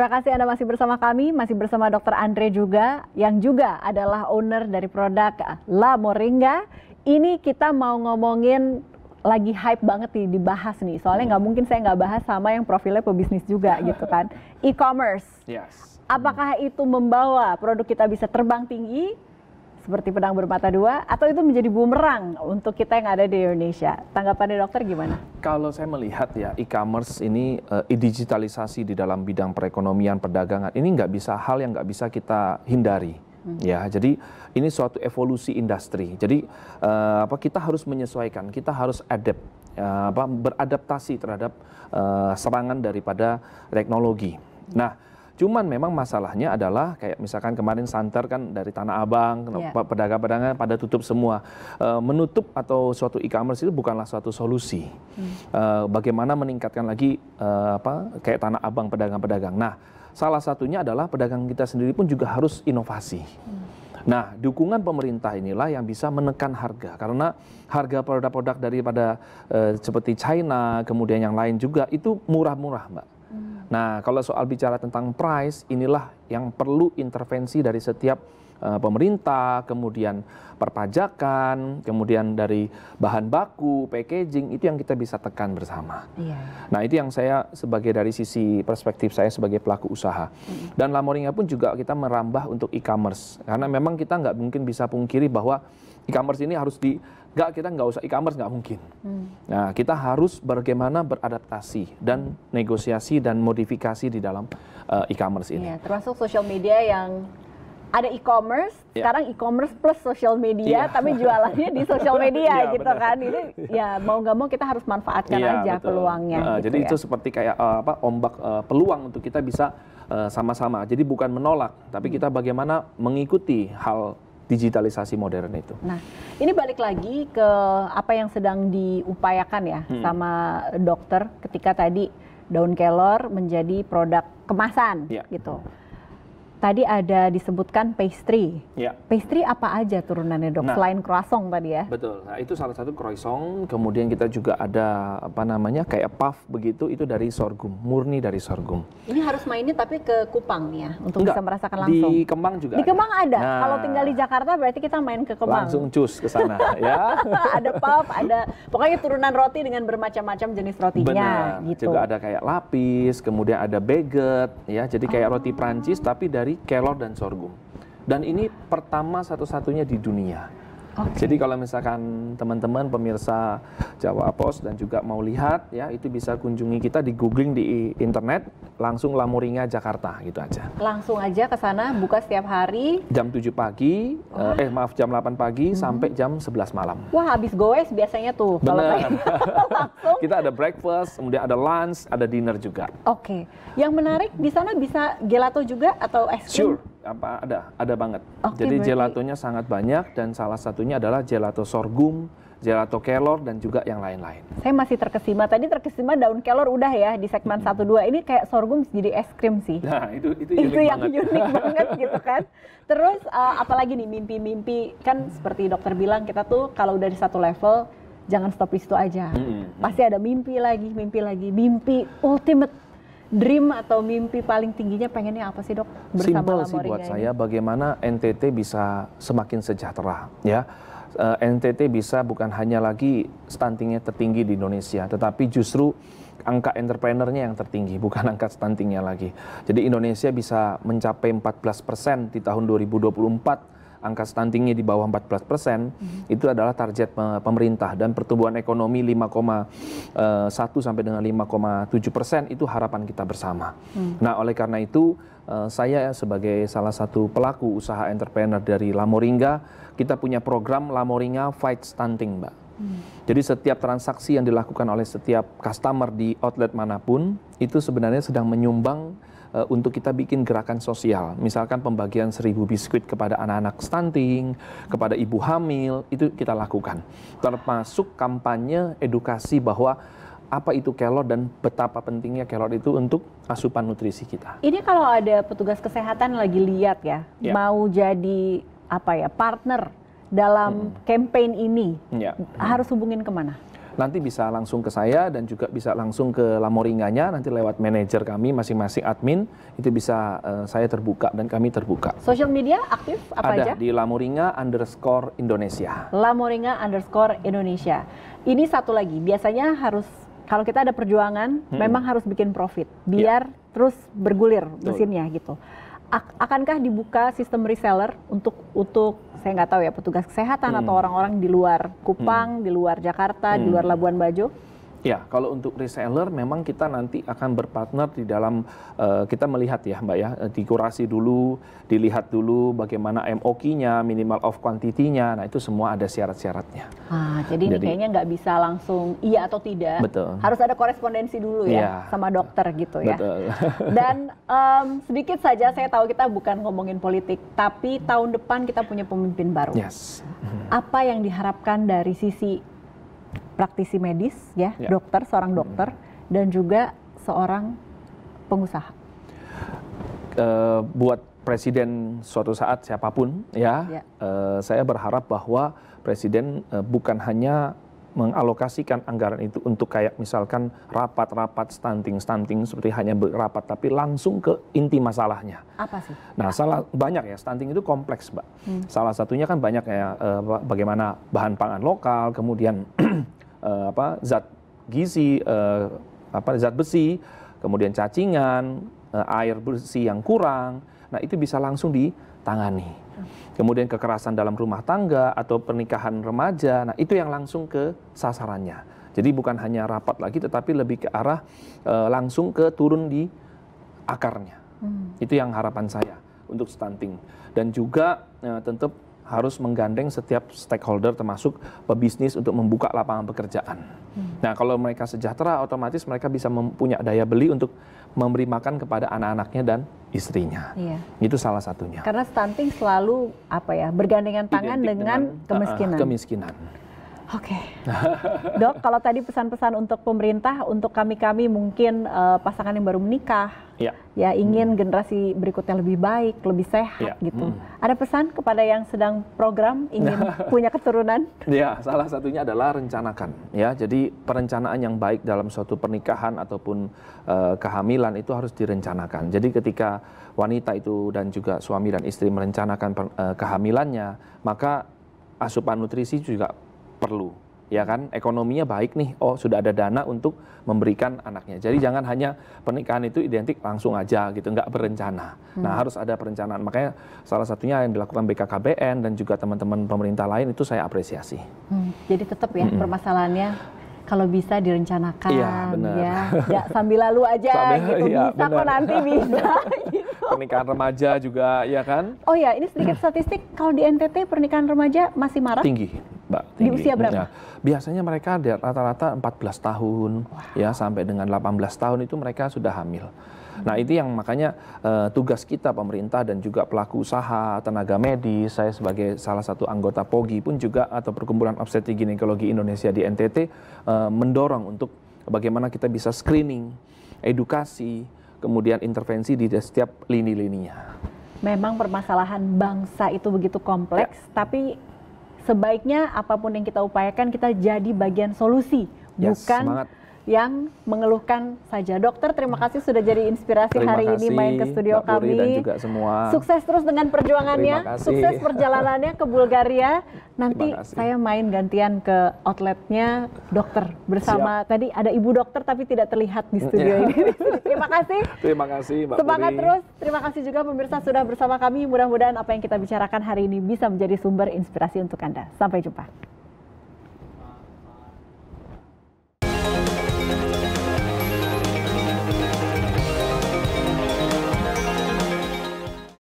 Terima kasih Anda masih bersama kami, masih bersama Dr. Andre juga, yang juga adalah owner dari produk La Moringa. Ini kita mau ngomongin lagi hype banget nih dibahas nih, soalnya nggak mungkin saya nggak bahas sama yang profilnya pebisnis juga gitu kan. E-commerce, Yes. Apakah itu membawa produk kita bisa terbang tinggi seperti pedang bermata dua, atau itu menjadi bumerang untuk kita yang ada di Indonesia? Tanggapannya dokter gimana? Kalau saya melihat ya, e-commerce ini digitalisasi di dalam bidang perekonomian, perdagangan, ini hal yang nggak bisa kita hindari. Ya, jadi ini suatu evolusi industri. Jadi kita harus menyesuaikan, kita harus beradaptasi terhadap serangan daripada teknologi. Nah, cuman memang masalahnya adalah kayak misalkan kemarin santer kan dari Tanah Abang, pedagang-pedagang pada tutup semua. Menutup atau suatu e-commerce itu bukanlah suatu solusi. Bagaimana meningkatkan lagi kayak Tanah Abang, pedagang-pedagang. Nah, salah satunya adalah pedagang kita sendiri pun juga harus inovasi. Nah, dukungan pemerintah inilah yang bisa menekan harga, karena harga produk-produk daripada seperti China, kemudian yang lain juga itu murah-murah, Mbak. Nah, kalau soal bicara tentang price, inilah yang perlu intervensi dari setiap pemerintah, kemudian perpajakan, kemudian dari bahan baku, packaging, itu yang kita bisa tekan bersama. Nah, itu yang saya sebagai dari sisi perspektif saya sebagai pelaku usaha. Dan La Moringa pun juga kita merambah untuk e-commerce, karena memang kita nggak mungkin bisa pungkiri bahwa e-commerce ini harus kita nggak usah e-commerce, nggak mungkin. Nah, kita harus bagaimana beradaptasi dan negosiasi dan modifikasi di dalam e-commerce ini. Termasuk social media yang ada e-commerce, sekarang e-commerce plus social media, tapi jualannya di social media gitu kan. Ini ya mau nggak mau kita harus manfaatkan aja peluangnya. Jadi itu seperti kayak ombak peluang untuk kita bisa sama-sama. Jadi bukan menolak, tapi kita bagaimana mengikuti hal digitalisasi modern itu. Nah, ini balik lagi ke apa yang sedang diupayakan ya sama dokter ketika tadi daun kelor menjadi produk kemasan gitu. Tadi ada disebutkan pastry. Pastry apa aja turunannya dok? Selain croissant tadi ya? Betul. Nah, itu salah satu croissant. Kemudian kita juga ada kayak puff begitu, itu dari sorghum, murni dari sorghum. Ini harus mainnya tapi ke Kupang ya untuk bisa merasakan langsung. Di Kemang juga. Di Kemang ada. Nah, kalau tinggal di Jakarta berarti kita main ke Kemang. Langsung cus ke sana ya. Ada puff, ada pokoknya turunan roti dengan bermacam-macam jenis rotinya. Benar. Gitu. Juga ada kayak lapis, kemudian ada baguette ya. Jadi kayak roti Prancis tapi dari kelor dan sorghum. Dan ini pertama satu-satunya di dunia. Jadi kalau misalkan teman-teman pemirsa Jawa Pos dan juga mau lihat ya, itu bisa kunjungi kita di googling di internet, langsung La Moringa Jakarta gitu aja. Langsung aja ke sana, buka setiap hari. Jam 7 pagi, jam 8 pagi sampai jam 11 malam. Wah, habis goes biasanya tuh. Benar. Kita ada breakfast, kemudian ada lunch, ada dinner juga. Yang menarik di sana bisa gelato juga atau es krim? Sure. Ada banget. Jadi gelatonya sangat banyak dan salah satunya adalah gelato sorghum, gelato kelor dan juga yang lain-lain. Saya masih terkesima. Tadi terkesima daun kelor udah ya di segmen 1-2. Ini kayak sorghum jadi es krim sih. Nah, itu yang unik banget gitu kan. Terus apalagi nih mimpi-mimpi, kan seperti dokter bilang kita tuh kalau udah di satu level jangan stop di situ aja. Pasti ada mimpi lagi, mimpi ultimate dream atau mimpi paling tingginya pengennya apa sih dok? Simpel sih buat saya, bagaimana NTT bisa semakin sejahtera ya. NTT bisa bukan hanya lagi stuntingnya tertinggi di Indonesia, tetapi justru angka entrepreneurnya yang tertinggi, bukan angka stuntingnya lagi. Jadi Indonesia bisa mencapai 14% di tahun 2024. Angka stuntingnya di bawah 14%, itu adalah target pemerintah, dan pertumbuhan ekonomi 5,1 sampai dengan 5,7% itu harapan kita bersama. Nah, oleh karena itu saya sebagai salah satu pelaku usaha entrepreneur dari La Moringa, kita punya program La Moringa Fight Stunting, Mbak. Jadi setiap transaksi yang dilakukan oleh setiap customer di outlet manapun, itu sebenarnya sedang menyumbang untuk kita bikin gerakan sosial. Misalkan pembagian 1000 biskuit kepada anak-anak stunting, kepada ibu hamil, itu kita lakukan. Termasuk kampanye edukasi bahwa apa itu kelor dan betapa pentingnya kelor itu untuk asupan nutrisi kita. Ini kalau ada petugas kesehatan lagi lihat ya, mau jadi partner dalam campaign ini, harus hubungin kemana? nanti bisa langsung ke saya dan juga bisa langsung ke Lamoringanya, nanti lewat manajer kami masing-masing admin, itu bisa saya terbuka dan kami terbuka. Social media aktif apa aja? Ada di Lamoringa_Indonesia. Lamoringa_Indonesia. Ini satu lagi, biasanya harus, kalau kita ada perjuangan, memang harus bikin profit, biar terus bergulir mesinnya gitu. Akankah dibuka sistem reseller untuk saya nggak tahu ya, petugas kesehatan atau orang-orang di luar Kupang, di luar Jakarta, di luar Labuan Bajo? Ya, kalau untuk reseller memang kita nanti akan berpartner di dalam, kita melihat ya Mbak ya, dikurasi dulu, dilihat dulu bagaimana MOQ-nya, minimal of quantity-nya, nah itu semua ada syarat-syaratnya. Jadi ini kayaknya nggak bisa langsung iya atau tidak, betul. Harus ada korespondensi dulu ya sama dokter gitu ya. Betul. Dan sedikit saja, saya tahu kita bukan ngomongin politik, tapi tahun depan kita punya pemimpin baru. Yes. Apa yang diharapkan dari sisi praktisi medis ya, dokter, seorang dokter, dan juga seorang pengusaha? Buat presiden suatu saat siapapun saya berharap bahwa presiden bukan hanya mengalokasikan anggaran itu untuk kayak misalkan rapat-rapat stunting seperti hanya rapat, tapi langsung ke inti masalahnya. Apa sih? Nah, banyak ya, stunting itu kompleks, Mbak. Salah satunya kan banyak ya, bagaimana bahan pangan lokal, kemudian zat gizi, zat besi, kemudian cacingan, air bersih yang kurang. Nah, itu bisa langsung ditangani. Kemudian kekerasan dalam rumah tangga atau pernikahan remaja, nah itu yang langsung ke sasarannya. Jadi bukan hanya rapat lagi, tetapi lebih ke arah langsung ke turun di akarnya. Itu yang harapan saya untuk stunting. Dan juga tentu harus menggandeng setiap stakeholder termasuk pebisnis untuk membuka lapangan pekerjaan. Nah, kalau mereka sejahtera, otomatis mereka bisa punya daya beli untuk memberi makan kepada anak-anaknya dan istrinya. Itu salah satunya. Karena stunting selalu bergandengan tangan dengan kemiskinan. Oke. Dok, kalau tadi pesan-pesan untuk pemerintah, untuk kami mungkin pasangan yang baru menikah, ya ingin generasi berikutnya lebih baik, lebih sehat gitu. Ada pesan kepada yang sedang program ingin punya keturunan? Ya, salah satunya adalah rencanakan. Ya, jadi perencanaan yang baik dalam suatu pernikahan ataupun kehamilan itu harus direncanakan. Jadi ketika wanita itu dan juga suami dan istri merencanakan kehamilannya, maka asupan nutrisi juga perlu, ya kan? Ekonominya baik nih, sudah ada dana untuk memberikan anaknya. Jadi jangan hanya pernikahan itu identik langsung aja gitu, nggak berencana. Nah, harus ada perencanaan. Makanya salah satunya yang dilakukan BKKBN dan juga teman-teman pemerintah lain itu saya apresiasi. Jadi tetap ya permasalahannya kalau bisa direncanakan, ya sambil lalu aja gitu, bisa kok nanti bisa. Gitu. Pernikahan remaja juga, ya kan? Oh ya, ini sedikit statistik, kalau di NTT pernikahan remaja masih marak? Tinggi, Mbak. Tinggi. Di usia berapa? Ya, biasanya mereka rata-rata 14 tahun, ya sampai dengan 18 tahun itu mereka sudah hamil. Nah, itu yang makanya tugas kita pemerintah dan juga pelaku usaha, tenaga medis, saya sebagai salah satu anggota POGI pun juga atau Perkumpulan Obstetrik Ginekologi Indonesia di NTT mendorong untuk bagaimana kita bisa screening, edukasi, kemudian intervensi di setiap lini-lininya. Memang permasalahan bangsa itu begitu kompleks, tapi sebaiknya apapun yang kita upayakan kita jadi bagian solusi, bukan semangat yang mengeluhkan saja. Dokter, terima kasih sudah jadi inspirasi hari ini main ke studio kami. Dan juga semua. Sukses terus dengan perjuangannya, sukses perjalanannya ke Bulgaria. Nanti saya main gantian ke outletnya dokter bersama. Tadi ada ibu dokter tapi tidak terlihat di studio ini. Terima kasih. Terima kasih, Mbak Semangat terus. Terima kasih juga pemirsa sudah bersama kami. Mudah-mudahan apa yang kita bicarakan hari ini bisa menjadi sumber inspirasi untuk Anda. Sampai jumpa.